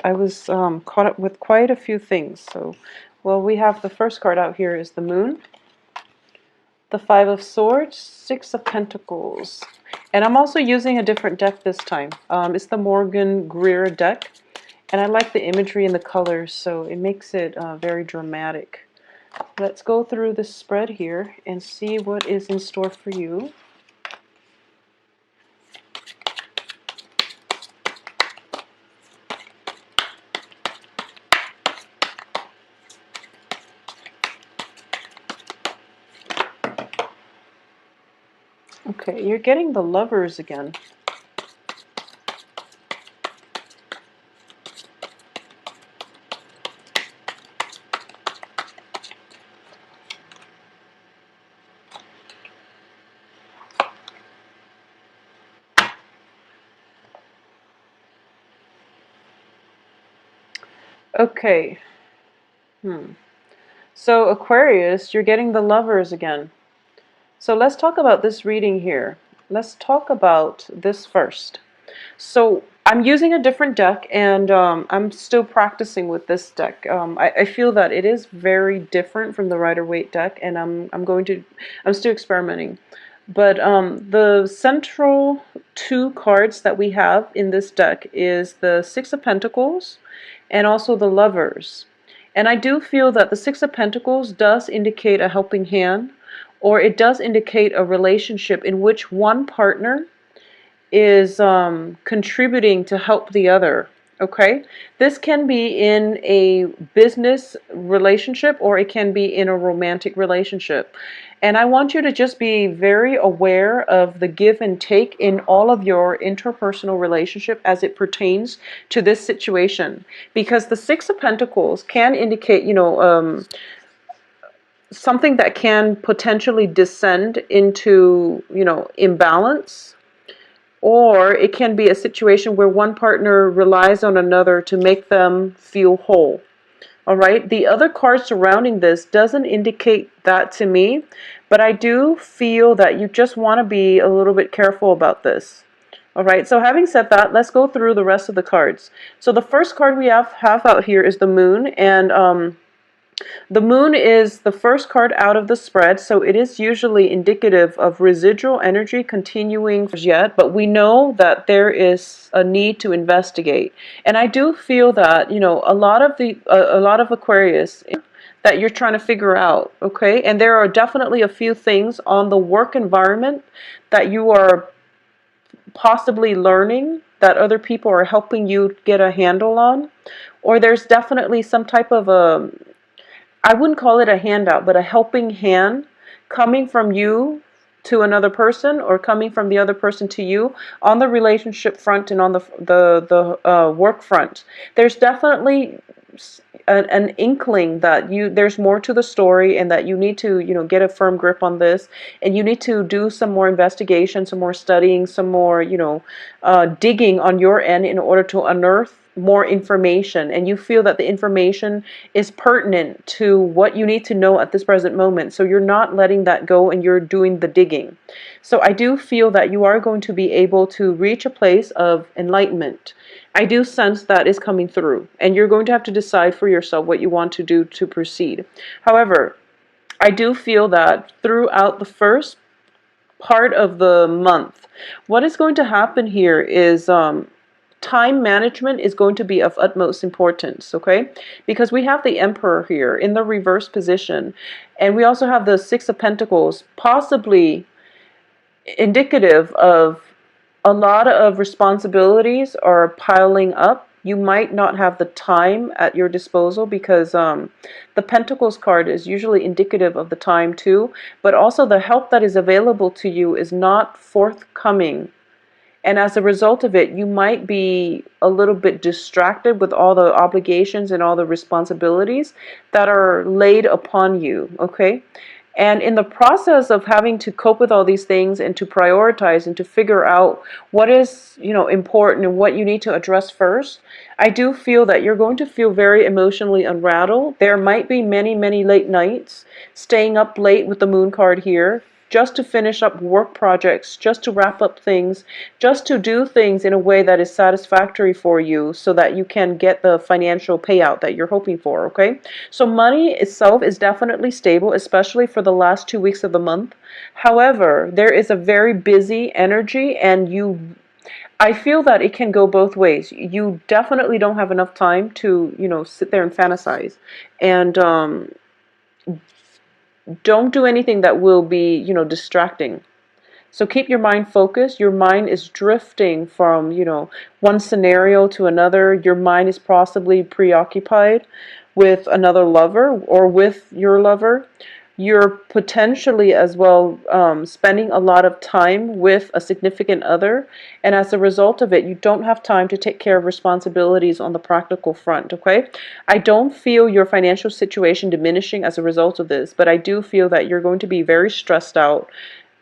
I was caught up with quite a few things. So, well, we have the first card out here is the Moon, the Five of Swords, Six of Pentacles. And I'm also using a different deck this time. It's the Morgan Greer deck. And I like the imagery and the colors, so it makes it very dramatic. Let's go through this spread here and see what is in store for you. Okay, you're getting the Lovers again. Okay. So Aquarius, you're getting the Lovers again. So let's talk about this reading here. Let's talk about this first. So I'm using a different deck, and I'm still practicing with this deck. I feel that it is very different from the Rider-Waite deck, and I'm still experimenting. But the central two cards that we have in this deck is the Six of Pentacles and also the Lovers. And I do feel that the Six of Pentacles does indicate a helping hand, or it does indicate a relationship in which one partner is contributing to help the other. Okay, this can be in a business relationship or it can be in a romantic relationship. And I want you to just be very aware of the give and take in all of your interpersonal relationship as it pertains to this situation. Because the Six of Pentacles can indicate, something that can potentially descend into, imbalance, or it can be a situation where one partner relies on another to make them feel whole. All right. The other card surrounding this doesn't indicate that to me, but I do feel that you just want to be a little bit careful about this. All right. So having said that, let's go through the rest of the cards. So the first card we have out here is the Moon, and the Moon is the first card out of the spread, so it is usually indicative of residual energy continuing yet, but we know that there is a need to investigate. And I do feel that, a lot of Aquarius that you're trying to figure out, okay? And there are definitely a few things on the work environment that you are possibly learning that other people are helping you get a handle on, or there's definitely some type of I wouldn't call it a handout, but a helping hand coming from you to another person, or coming from the other person to you on the relationship front and on the work front. There's definitely an inkling that there's more to the story, and that you need to get a firm grip on this, and you need to do some more investigation, some more studying, some more digging on your end in order to unearth more information, and you feel that the information is pertinent to what you need to know at this present moment, so you're not letting that go and you're doing the digging. So I do feel that you are going to be able to reach a place of enlightenment. I do sense that is coming through, and you're going to have to decide for yourself what you want to do to proceed. However, I do feel that throughout the first part of the month, what is going to happen here is time management is going to be of utmost importance, okay? Because we have the Emperor here in the reverse position, and we also have the Six of Pentacles, possibly indicative of a lot of responsibilities are piling up. You might not have the time at your disposal, because the Pentacles card is usually indicative of the time too, but also the help that is available to you is not forthcoming. And as a result of it, you might be a little bit distracted with all the obligations and all the responsibilities that are laid upon you, okay? And in the process of having to cope with all these things and to prioritize and to figure out what is, important and what you need to address first, I do feel that you're going to feel very emotionally unrattled. There might be many, many late nights, staying up late with the Moon card here, just to finish up work projects, just to wrap up things, just to do things in a way that is satisfactory for you so that you can get the financial payout that you're hoping for, okay? So money itself is definitely stable, especially for the last 2 weeks of the month. However, there is a very busy energy, and I feel that it can go both ways. You definitely don't have enough time to, sit there and fantasize. And don't do anything that will be, distracting. So keep your mind focused. Your mind is drifting from, one scenario to another. Your mind is possibly preoccupied with another lover or with your lover. You're potentially as well spending a lot of time with a significant other. And as a result of it, you don't have time to take care of responsibilities on the practical front, okay? I don't feel your financial situation diminishing as a result of this, but I do feel that you're going to be very stressed out,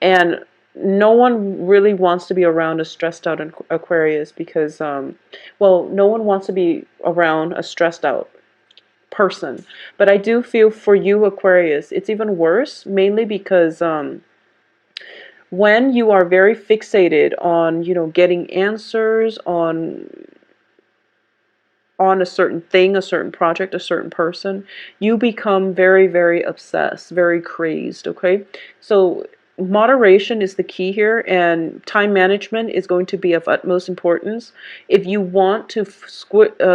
and no one really wants to be around a stressed out Aquarius because, well, no one wants to be around a stressed out person. But I do feel for you, Aquarius, it's even worse, mainly because when you are very fixated on, getting answers on a certain thing, a certain project, a certain person, you become very, very obsessed, very crazed, okay? So moderation is the key here, and time management is going to be of utmost importance if you want to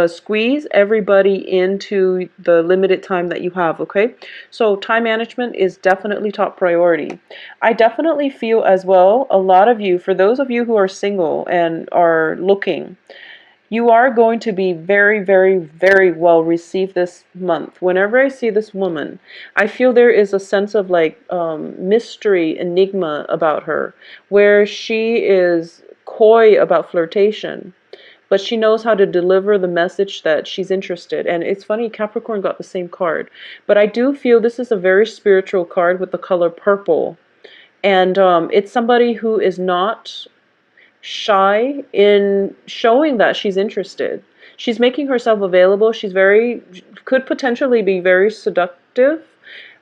squeeze everybody into the limited time that you have, okay? So time management is definitely top priority. I definitely feel as well, a lot of you, for those of you who are single and are looking, you are going to be very, very, very well received this month. Whenever I see this woman, I feel there is a sense of like mystery, enigma about her, where she is coy about flirtation, but she knows how to deliver the message that she's interested. And it's funny, Capricorn got the same card, but I do feel this is a very spiritual card with the color purple. And it's somebody who is not shy in showing that she's interested. She's making herself available. Could potentially be very seductive,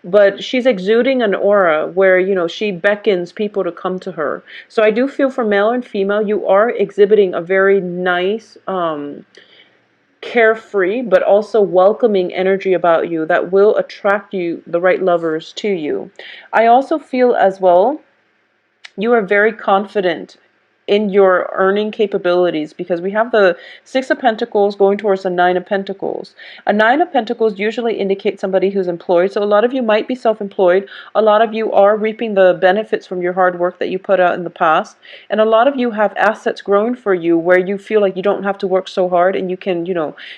but she's exuding an aura where, she beckons people to come to her. So I do feel for male and female, you are exhibiting a very nice, carefree, but also welcoming energy about you that will attract you, the right lovers to you. I also feel as well, you are very confident in your earning capabilities, because we have the Six of Pentacles going towards the Nine of Pentacles. A Nine of Pentacles usually indicates somebody who's employed. So a lot of you might be self-employed. A lot of you are reaping the benefits from your hard work that you put out in the past. And a lot of you have assets growing for you where you feel like you don't have to work so hard, and you can,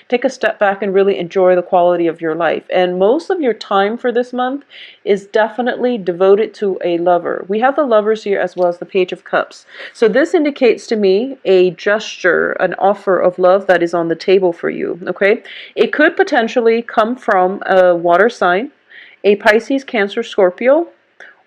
take a step back and really enjoy the quality of your life. And most of your time for this month is definitely devoted to a lover. We have the lovers here as well as the Page of Cups. So this indicates to me a gesture, an offer of love that is on the table for you, okay? It could potentially come from a water sign, a Pisces, Cancer, Scorpio,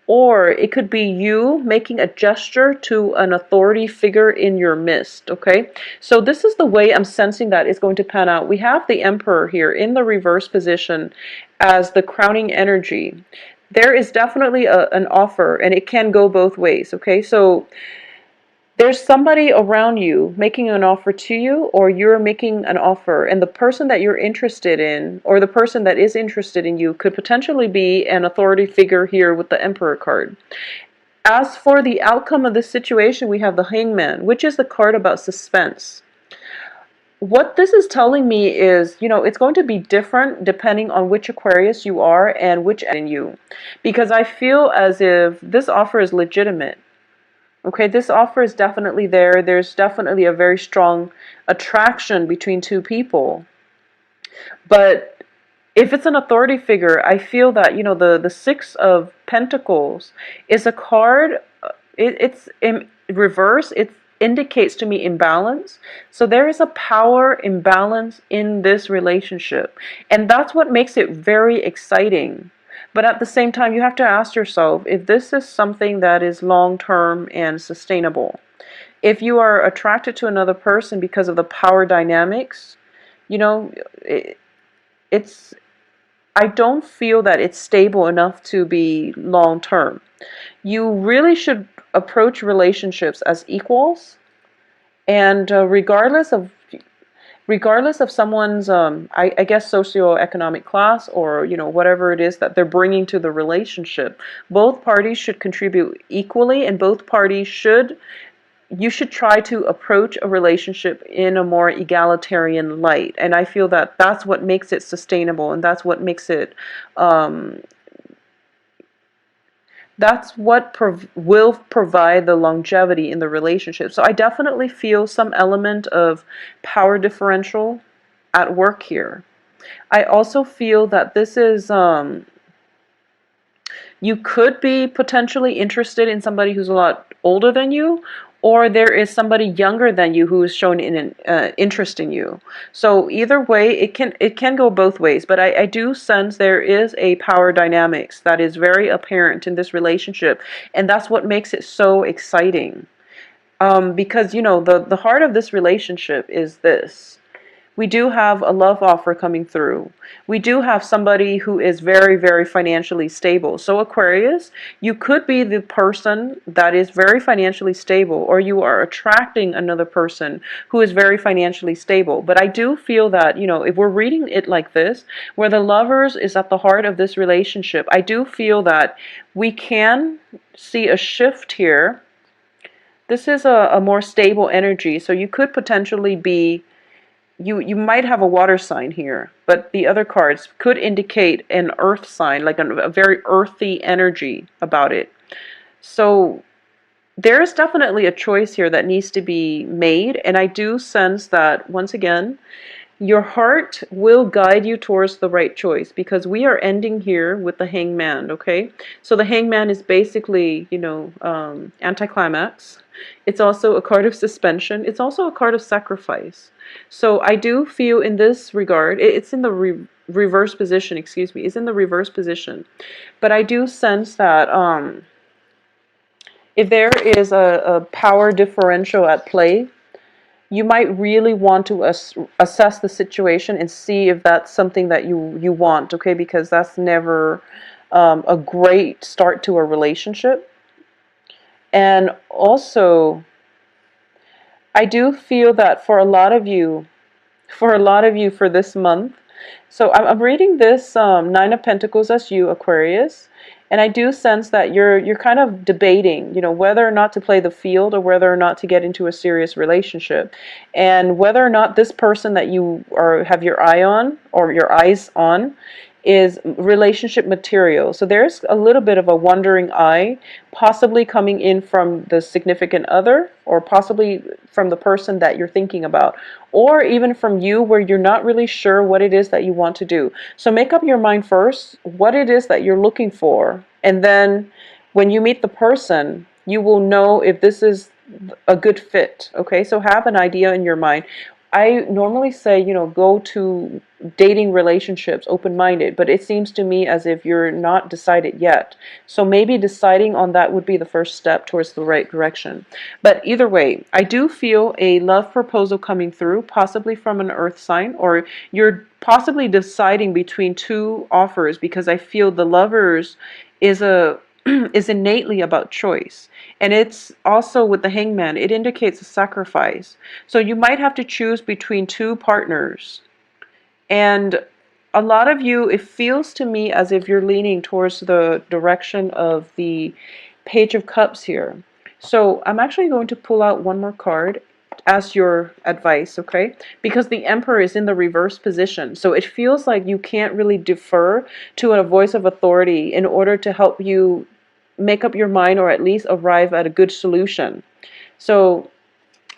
or it could be you making a gesture to an authority figure in your midst, okay? So this is the way I'm sensing that is going to pan out. We have the Emperor here in the reverse position as the crowning energy. There is definitely an offer, and it can go both ways, okay? So there's somebody around you making an offer to you, or you're making an offer, and the person that you're interested in, or the person that is interested in you, could potentially be an authority figure here with the Emperor card. As for the outcome of this situation, we have the Hangman, which is the card about suspense. What this is telling me is, it's going to be different depending on which Aquarius you are and which in you, because I feel as if this offer is legitimate. Okay, this offer is definitely there. There's definitely a very strong attraction between two people. But if it's an authority figure, I feel that, the Six of Pentacles is a card, it's in reverse. It indicates to me imbalance. So there is a power imbalance in this relationship. And that's what makes it very exciting. But at the same time, you have to ask yourself if this is something that is long-term and sustainable. If you are attracted to another person because of the power dynamics, it's I don't feel that it's stable enough to be long term. You really should approach relationships as equals, and regardless of someone's I guess socioeconomic class, or whatever it is that they're bringing to the relationship, both parties should contribute equally, and both parties should you should try to approach a relationship in a more egalitarian light. And I feel that that's what makes it sustainable, and that's what makes it um, that's what will provide the longevity in the relationship. So I definitely feel some element of power differential at work here. I also feel that this is you could be potentially interested in somebody who's a lot older than you, or there is somebody younger than you who is shown an interest in you. So either way, it can go both ways. But I do sense there is a power dynamics that is very apparent in this relationship, and that's what makes it so exciting. Because the heart of this relationship is this. We do have a love offer coming through. We do have somebody who is very, very financially stable. So Aquarius, you could be the person that is very financially stable, or you are attracting another person who is very financially stable. But I do feel that, if we're reading it like this, where the lovers is at the heart of this relationship, I do feel that we can see a shift here. This is a more stable energy. So you could potentially be you might have a water sign here, but the other cards could indicate an earth sign, like a very earthy energy about it. So there is definitely a choice here that needs to be made, and I do sense that, once again, your heart will guide you towards the right choice, because we are ending here with the Hangman, okay? So the Hangman is basically, anticlimax. It's also a card of suspension. It's also a card of sacrifice. So I do feel in this regard, it's in the reverse position, excuse me, it's in the reverse position. But I do sense that if there is a power differential at play, you might really want to assess the situation and see if that's something that you want, okay? Because that's never a great start to a relationship. And also, I do feel that for this month, so I'm reading this Nine of Pentacles as you, Aquarius, and I do sense that you're kind of debating, whether or not to play the field, or whether or not to get into a serious relationship, and whether or not this person that you have your eye on, or your eyes on, is relationship material. So there's a little bit of a wandering eye, possibly coming in from the significant other, or possibly from the person that you're thinking about, or even from you, where you're not really sure what it is that you want to do. So make up your mind first what it is that you're looking for, and then when you meet the person, you will know if this is a good fit. Okay, so have an idea in your mind. I normally say, go to dating relationships open-minded, but it seems to me as if you're not decided yet. So maybe deciding on that would be the first step towards the right direction. But either way, I do feel a love proposal coming through, possibly from an earth sign, or you're possibly deciding between two offers, because I feel the lovers is is innately about choice. And it's also with the Hangman, it indicates a sacrifice. So you might have to choose between two partners. And a lot of you, it feels to me as if you're leaning towards the direction of the Page of Cups here. So I'm actually going to pull out one more card as your advice, okay? Because the Emperor is in the reverse position. So it feels like you can't really defer to a voice of authority in order to help you make up your mind, or at least arrive at a good solution. So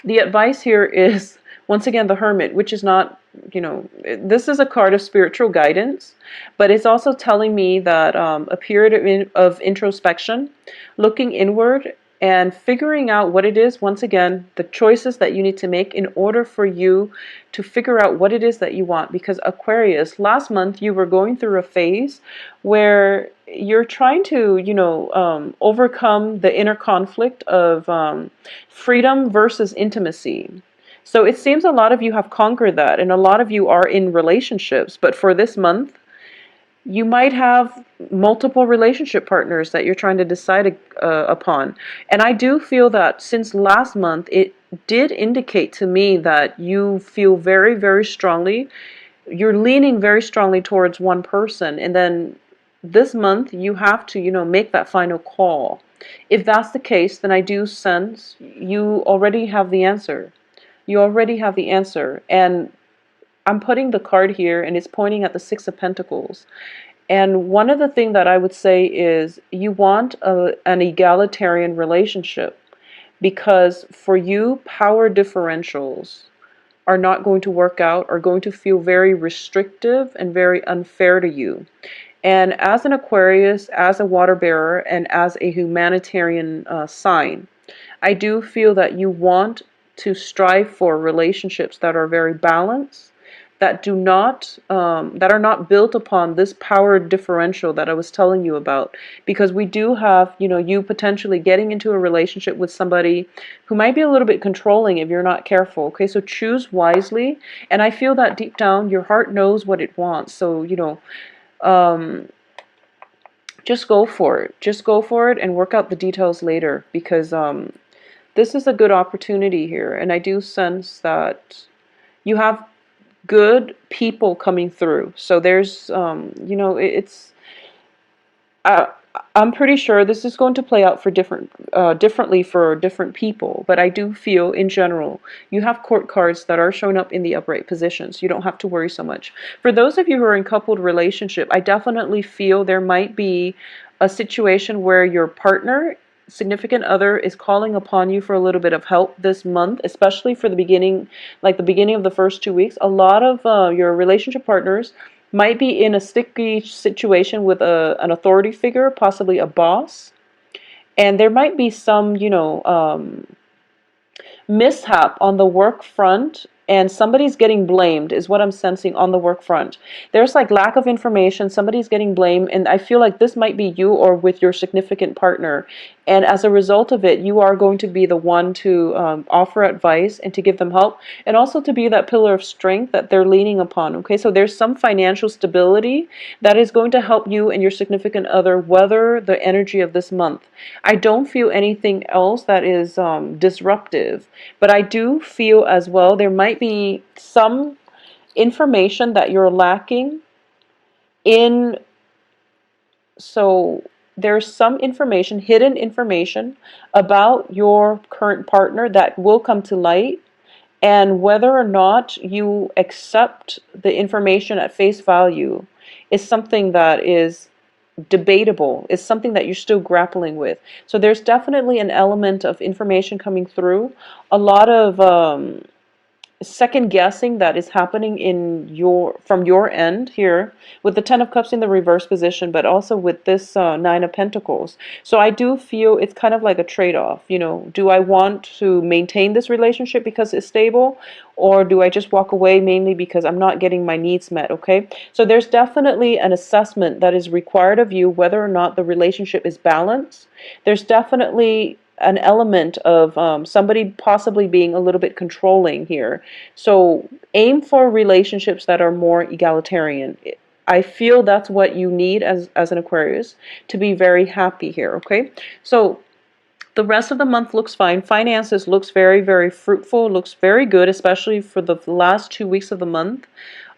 the advice here is, once again, the Hermit, which is not, this is a card of spiritual guidance, but it's also telling me that a period of introspection, looking inward, and figuring out what it is, once again, the choices that you need to make in order for you to figure out what it is that you want. Because Aquarius, last month you were going through a phase where you're trying to, overcome the inner conflict of freedom versus intimacy. So it seems a lot of you have conquered that, and a lot of you are in relationships. But for this month, You might have multiple relationship partners that you're trying to decide upon. And I do feel that since last month, it did indicate to me that you feel very, very strongly. You're leaning very strongly towards one person. And then this month, you have to, make that final call. If that's the case, then I do sense you already have the answer. You already have the answer. And I'm putting the card here, and it's pointing at the Six of Pentacles. And one of the things that I would say is you want an egalitarian relationship, because for you, power differentials are not going to work out, are going to feel very restrictive and very unfair to you. And as an Aquarius, as a water bearer, and as a humanitarian sign, I do feel that you want to strive for relationships that are very balanced, that do not that are not built upon this power differential that I was telling you about. Because we do have, you potentially getting into a relationship with somebody who might be a little bit controlling if you're not careful. Okay, so choose wisely. And I feel that deep down your heart knows what it wants. So, um, just go for it. Just go for it and work out the details later, because this is a good opportunity here. And I do sense that you have good people coming through. So there's, it's, uh, I'm pretty sure this is going to play out for differently for different people. But I do feel, in general, you have court cards that are showing up in the upright positions. You don't have to worry so much. For those of you who are in coupled relationship, I definitely feel there might be a situation where your partner, significant other, is calling upon you for a little bit of help this month, especially for the beginning, like the beginning of the first 2 weeks. A lot of your relationship partners might be in a sticky situation with an authority figure, possibly a boss. And there might be some, mishap on the work front, and somebody's getting blamed is what I'm sensing on the work front. There's like lack of information, somebody's getting blamed, and I feel like this might be you or with your significant partner. And as a result of it, you are going to be the one to offer advice and to give them help, and also to be that pillar of strength that they're leaning upon. Okay, so there's some financial stability that is going to help you and your significant other weather the energy of this month. I don't feel anything else that is disruptive, but I do feel as well there might be some information that you're lacking in. So there's some information, hidden information about your current partner that will come to light. And whether or not you accept the information at face value is something that is debatable. It's something that you're still grappling with. So there's definitely an element of information coming through. A lot of second guessing that is happening from your end here, with the Ten of Cups in the reverse position, but also with this Nine of Pentacles. So I do feel it's kind of like a trade-off. Do I want to maintain this relationship because it's stable, or do I just walk away mainly because I'm not getting my needs met? Okay, so there's definitely an assessment that is required of you whether or not the relationship is balanced. There's definitely an element of somebody possibly being a little bit controlling here. So aim for relationships that are more egalitarian. I feel that's what you need as an Aquarius to be very happy here, okay? So the rest of the month looks fine. Finances looks very, very fruitful, looks very good, especially for the last 2 weeks of the month.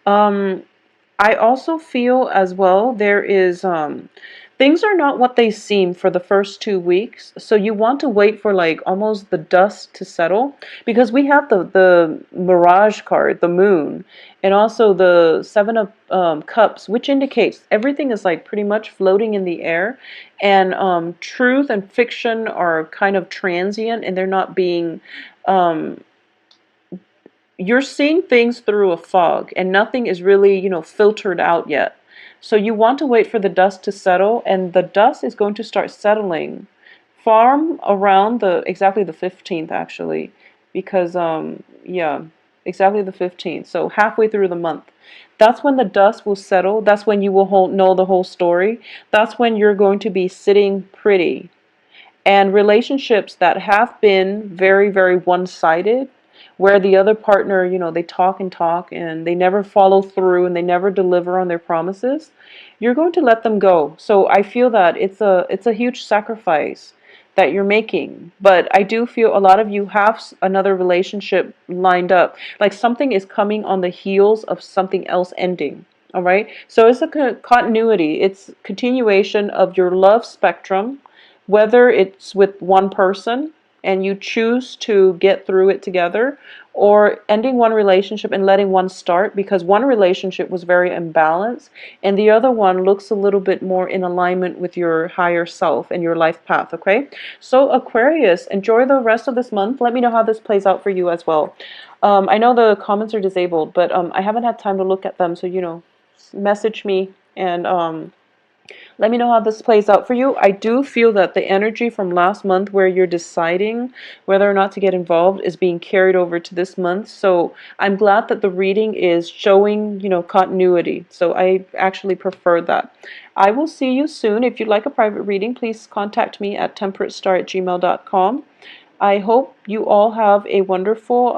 I also feel as well there is things are not what they seem for the first 2 weeks. So you want to wait for like almost the dust to settle, because we have the Mirage card, the Moon, and also the Seven of Cups, which indicates everything is like pretty much floating in the air, and truth and fiction are kind of transient, and they're not being you're seeing things through a fog, and nothing is really, filtered out yet. So you want to wait for the dust to settle, and the dust is going to start settling from around exactly the 15th, actually, because yeah, exactly the 15th. So halfway through the month. That's when the dust will settle. That's when you will know the whole story. That's when you're going to be sitting pretty. And relationships that have been very, very one-sided where the other partner, you know, they talk and talk and they never follow through and they never deliver on their promises, you're going to let them go. So I feel that it's a huge sacrifice that you're making. But I do feel a lot of you have another relationship lined up. Like something is coming on the heels of something else ending. All right. So it's a continuity. It's continuation of your love spectrum, whether it's with one person and you choose to get through it together, or ending one relationship and letting one start because one relationship was very imbalanced and the other one looks a little bit more in alignment with your higher self and your life path. Okay, so Aquarius, enjoy the rest of this month. Let me know how this plays out for you as well. I know the comments are disabled, but I haven't had time to look at them, so you know, message me and let me know how this plays out for you. I do feel that the energy from last month where you're deciding whether or not to get involved is being carried over to this month. So I'm glad that the reading is showing, you know, continuity. So I actually prefer that. I will see you soon. If you'd like a private reading, please contact me at temperatestar@gmail.com. I hope you all have a wonderful